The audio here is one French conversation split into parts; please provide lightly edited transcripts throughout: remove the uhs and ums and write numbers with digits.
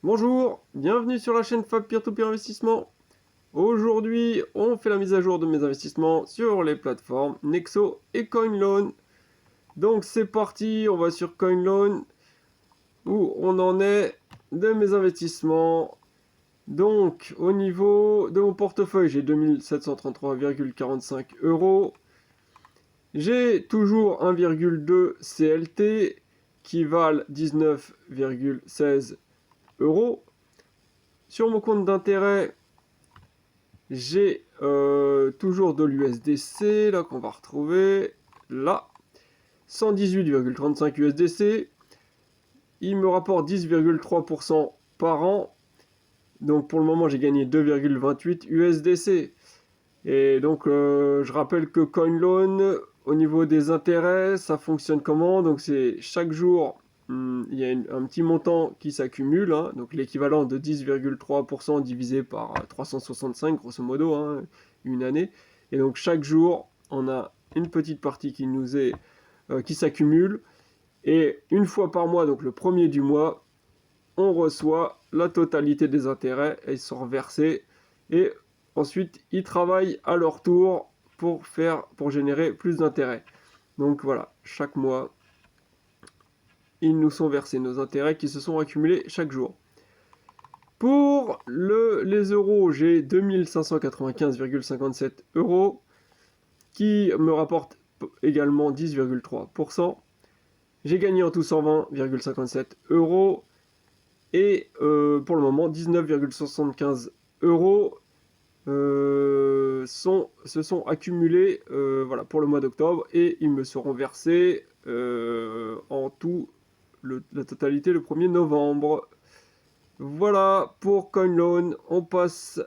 Bonjour, bienvenue sur la chaîne Fab Peer-to-Peer Investissement. Aujourd'hui, on fait la mise à jour de mes investissements sur les plateformes Nexo et CoinLoan. Donc c'est parti, on va sur CoinLoan où on en est de mes investissements. Donc au niveau de mon portefeuille, j'ai 2733,45 euros. J'ai toujours 1,2 CLT qui valent 19,16 euros. Sur mon compte d'intérêt, j'ai toujours de l'USDC, là qu'on va retrouver, là, 118,35 USDC. Il me rapporte 10,3% par an. Donc pour le moment, j'ai gagné 2,28 USDC. Et donc je rappelle que CoinLoan, au niveau des intérêts, ça fonctionne comment? Donc c'est chaque jour, il y a un petit montant qui s'accumule, hein, donc l'équivalent de 10,3% divisé par 365, grosso modo, hein, une année. Et donc chaque jour, on a une petite partie qui s'accumule. Et une fois par mois, donc le premier du mois, on reçoit la totalité des intérêts et ils sont reversés. Et ensuite, ils travaillent à leur tour pour générer plus d'intérêts. Donc voilà, chaque mois, ils nous sont versés nos intérêts qui se sont accumulés chaque jour. Pour les euros, j'ai 2595,57 euros qui me rapportent également 10,3%. J'ai gagné en tout 120,57 euros. Et pour le moment, 19,75 euros se sont accumulés voilà, pour le mois d'octobre et ils me seront versés en tout la totalité le 1er novembre. Voilà pour CoinLoan. On passe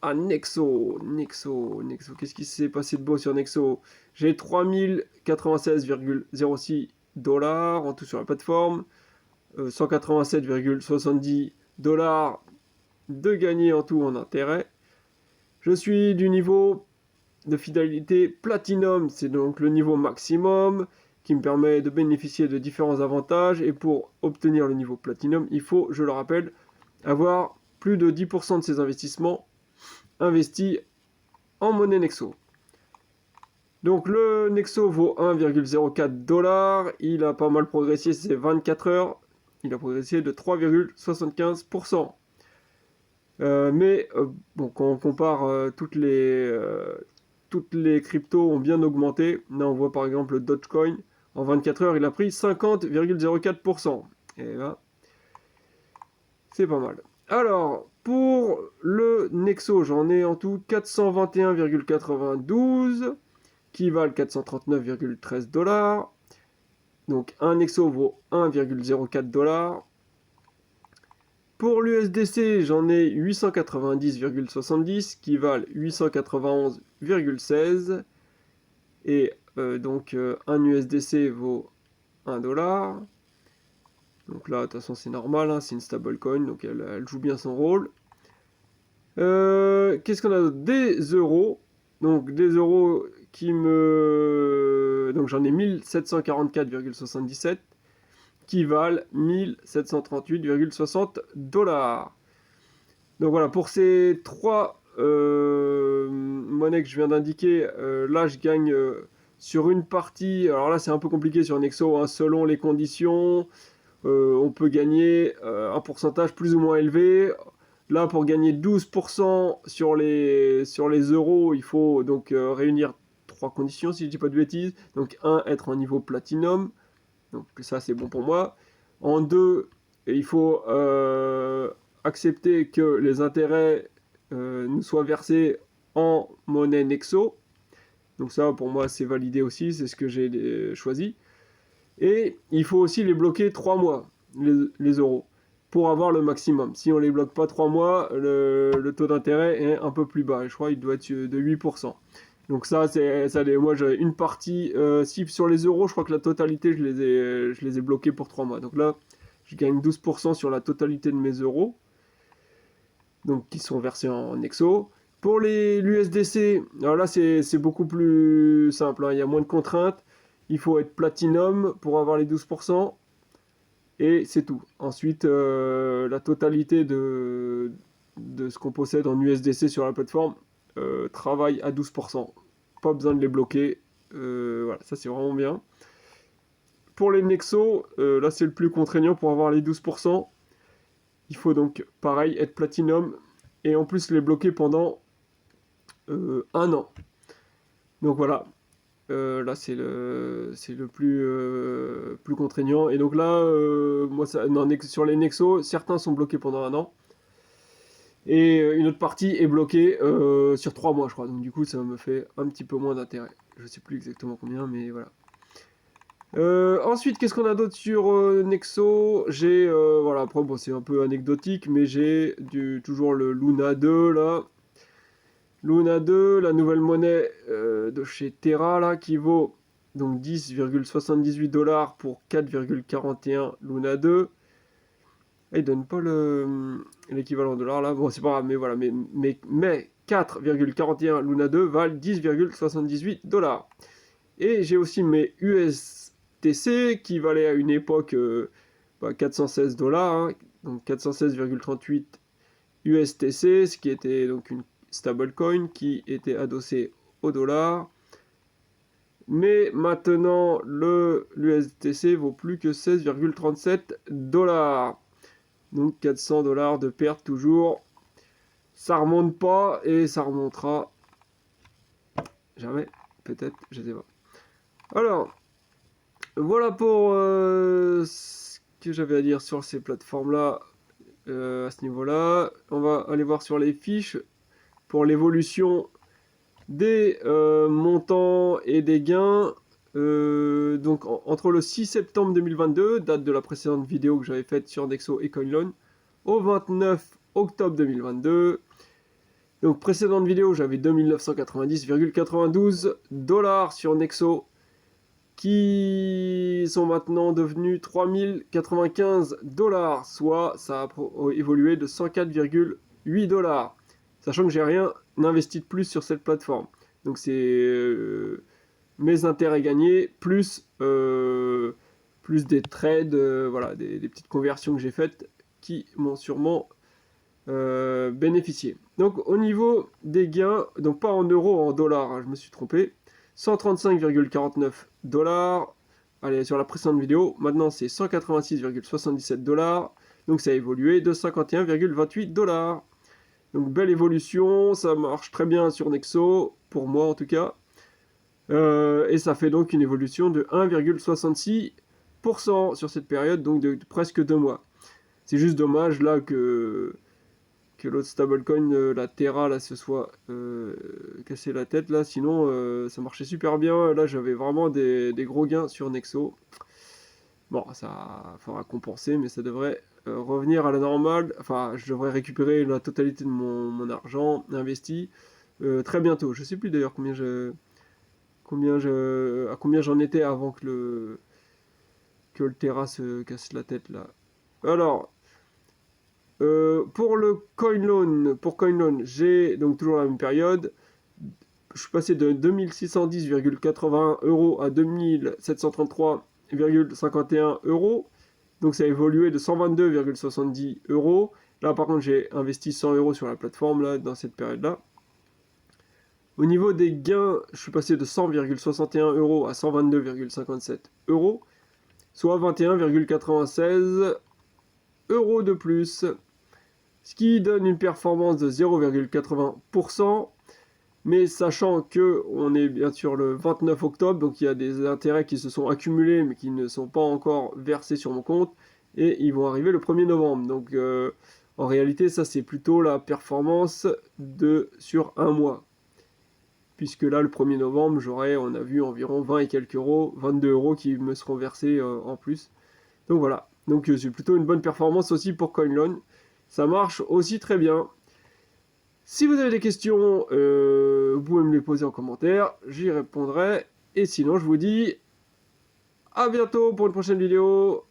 à Nexo. Nexo, qu'est-ce qui s'est passé de beau sur Nexo? J'ai 3096,06 dollars en tout sur la plateforme. 187,70 dollars de gagner en tout en intérêt. Je suis du niveau de fidélité Platinum, c'est donc le niveau maximum qui me permet de bénéficier de différents avantages. Et pour obtenir le niveau Platinum, il faut, je le rappelle, avoir plus de 10% de ses investissements investis en monnaie Nexo. Donc le Nexo vaut 1,04 dollars, il a pas mal progressé ces 24 heures. Il a progressé de 3,75%. Bon, quand on compare toutes les cryptos ont bien augmenté. Là, on voit par exemple le Dogecoin. En 24 heures, il a pris 50,04%. Et là, c'est pas mal. Alors, pour le Nexo, j'en ai en tout 421,92 qui valent 439,13 dollars. Donc un Nexo vaut 1,04 dollars. Pour l'USDC, j'en ai 890,70 qui valent 891,16. Et donc un USDC vaut 1 dollar. Donc là, de toute façon, c'est normal, hein, c'est une stablecoin, donc elle joue bien son rôle. Qu'est-ce qu'on a d'autre? Des euros. Donc des euros qui me... Donc j'en ai 1744,77 qui valent 1738,60 dollars. Donc voilà, pour ces trois monnaies que je viens d'indiquer, là je gagne sur une partie. Alors là c'est un peu compliqué sur Nexo, hein, selon les conditions, on peut gagner un pourcentage plus ou moins élevé. Là pour gagner 12% sur les euros, il faut donc réunir trois conditions si je dis pas de bêtises. Donc être en niveau platinum, donc ça c'est bon pour moi. En deux, il faut accepter que les intérêts nous soient versés en monnaie Nexo. Donc ça pour moi c'est validé aussi, c'est ce que j'ai choisi. Et il faut aussi les bloquer 3 mois, les euros, pour avoir le maximum. Si on ne les bloque pas 3 mois, le taux d'intérêt est un peu plus bas. Je crois qu'il doit être de 8%. Donc ça, moi j'ai une partie, si sur les euros, je crois que la totalité, je les ai bloqués pour 3 mois. Donc là, je gagne 12% sur la totalité de mes euros, donc qui sont versés en Nexo. Pour l'USDC, alors là c'est beaucoup plus simple, hein, il y a moins de contraintes. Il faut être Platinum pour avoir les 12%. et c'est tout. Ensuite, la totalité de ce qu'on possède en USDC sur la plateforme travaille à 12%. Pas besoin de les bloquer. Voilà, ça c'est vraiment bien. Pour les Nexo, là c'est le plus contraignant pour avoir les 12%. Il faut donc, pareil, être Platinum et en plus les bloquer pendant 1 an. Donc voilà, là c'est le plus contraignant. Et donc là, moi, sur les Nexo, certains sont bloqués pendant 1 an. Et une autre partie est bloquée sur 3 mois, je crois. Donc du coup, ça me fait un petit peu moins d'intérêt. Je sais plus exactement combien, mais voilà. Ensuite, qu'est-ce qu'on a d'autre sur Nexo? J'ai, voilà, après, bon, c'est un peu anecdotique, mais j'ai toujours le Luna 2, là. Luna 2, la nouvelle monnaie de chez Terra, là, qui vaut donc 10,78 $ pour 4,41 Luna 2. Ah, il donne pas l'équivalent en dollars, là. Bon, c'est pas grave, mais voilà, mais 4,41 Luna 2 valent 10,78 $. Et j'ai aussi mes USTC qui valaient à une époque 416 $, hein, donc 416,38 USTC, ce qui était donc une stablecoin qui était adossée au dollar. Mais maintenant, l'USTC vaut plus que 16,37 $. Donc 400 $ de perte toujours. Ça remonte pas et ça remontera jamais, peut-être, je sais pas. Alors, voilà pour ce que j'avais à dire sur ces plateformes-là à ce niveau-là. On va aller voir sur les fiches pour l'évolution des montants et des gains. Donc entre le 6 septembre 2022, date de la précédente vidéo que j'avais faite sur Nexo et CoinLoan, au 29 octobre 2022. Donc précédente vidéo, j'avais 2990,92 $ sur Nexo, qui sont maintenant devenus 3095 $, soit ça a évolué de 104,8 $. Sachant que j'ai rien investi de plus sur cette plateforme. Donc c'est mes intérêts gagnés, plus des trades, voilà, des petites conversions que j'ai faites qui m'ont sûrement bénéficié. Donc au niveau des gains, donc pas en euros, en dollars, hein, je me suis trompé, 135,49 $. Allez, sur la précédente vidéo, maintenant c'est 186,77 $. Donc ça a évolué de 51,28 $. Donc belle évolution, ça marche très bien sur Nexo, pour moi en tout cas. Et ça fait donc une évolution de 1,66% sur cette période, donc de presque 2 mois. C'est juste dommage là que l'autre stablecoin, la Terra, là, se soit cassé la tête là. Sinon, ça marchait super bien. Là, j'avais vraiment des gros gains sur Nexo. Bon, ça faudra compenser, mais ça devrait revenir à la normale. Enfin, je devrais récupérer la totalité de mon argent investi très bientôt. Je sais plus d'ailleurs à combien j'en étais avant que le Terra se casse la tête là. Alors, pour CoinLoan, j'ai donc toujours la même période. Je suis passé de 2610,81 € à 2733,51 €. Donc ça a évolué de 122,70 €. Là par contre j'ai investi 100 € sur la plateforme là, dans cette période-là. Au niveau des gains, je suis passé de 100,61 € à 122,57 €, soit 21,96 € de plus, ce qui donne une performance de 0,80%. Mais sachant que on est bien sûr le 29 octobre, donc il y a des intérêts qui se sont accumulés mais qui ne sont pas encore versés sur mon compte, et ils vont arriver le 1er novembre. Donc en réalité ça c'est plutôt la performance sur un mois. Puisque là le 1er novembre on a vu environ 20 et quelques euros, 22 € qui me seront versés en plus. Donc voilà, donc c'est plutôt une bonne performance aussi pour CoinLoan. Ça marche aussi très bien. Si vous avez des questions, vous pouvez me les poser en commentaire, j'y répondrai. Et sinon, je vous dis à bientôt pour une prochaine vidéo.